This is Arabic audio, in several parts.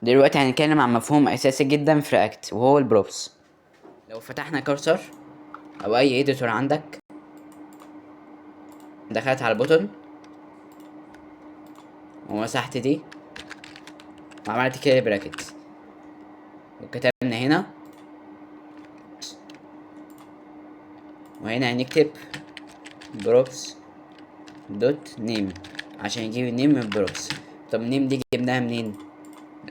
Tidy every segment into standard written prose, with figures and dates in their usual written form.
دلوقتي هنتكلم عن مفهوم اساسي جدا في رياكت وهو البروبس. لو فتحنا كورسر او اي اديتور عندك، دخلت على البوتن ومسحت دي وعملت كده براكت وكتبنا هنا، وهنا هنكتب بروبس دوت نيم عشان يجيب النيم من بروبس. طب النيم دي جبناها منين؟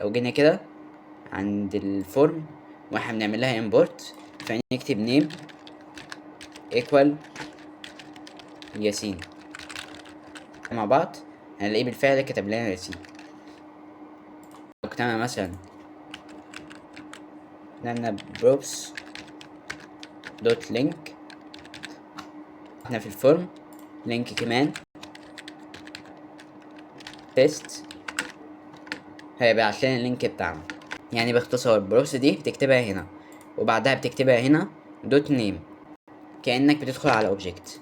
لو جينا كده عند الفورم واحنا بنعمل لها امبورت، فنكتب نيم ايكوال ياسين مع بعض، هنلاقيه بالفعل كتب لنا ياسين. لو كتبنا مثلا لنا بروبس دوت لينك، احنا في الفورم لينك كمان تيست، هيبعت لنا اللينك بتاعنا. يعني باختصار بروبس دي بتكتبها هنا وبعدها بتكتبها هنا دوت نيم، كأنك بتدخل على اوبجكت،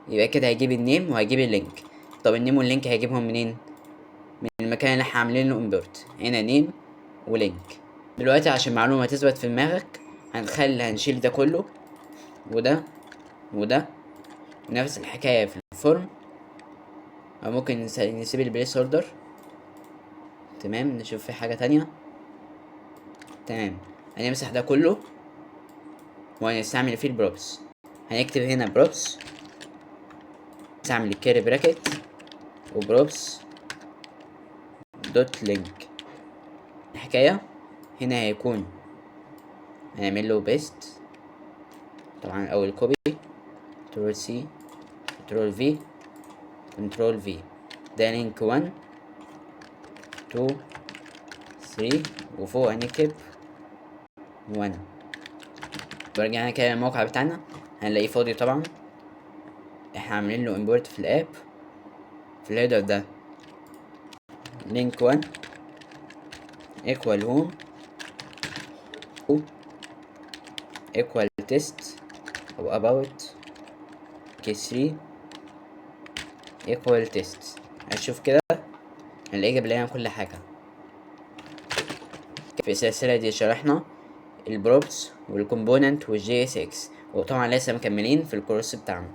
يبقى كده هيجيب النيم وهيجيب اللينك. طب النيم واللينك هيجيبهم منين؟ من المكان اللي احنا عاملين له امبورت، هنا نيم ولينك. دلوقتي عشان معلومة تثبت في دماغك هنشيل ده كله وده وده، نفس الحكاية في الفورم، او ممكن نسيب البليس هولدر. تمام، نشوف في حاجة تانية. تمام، هنمسح ده كله وهنستعمل فيه البروبس. هنكتب هنا بروبس، نستعمل الكيري براكت وبروبس دوت لينك. الحكاية هنا هيكون هنعمل له بيست، طبعا اول كوبي، كنترول سي كنترول في كنترول في، ده لينك 1 2 3، وفوق هنكتب 1. ورجعنا كده الموقع بتاعنا هنلاقيه فاضي طبعا، احنا عاملين له امبورت في الاب. في الهيدر ده link 1 equal home equal test او about k3 equal test. هنشوف كده هنلاقيه جاب لنا كل حاجة. في السلسلة دي شرحنا البروبس والكومبوننت والجي اس اكس، وطبعا لسه مكملين في الكورس بتاعنا.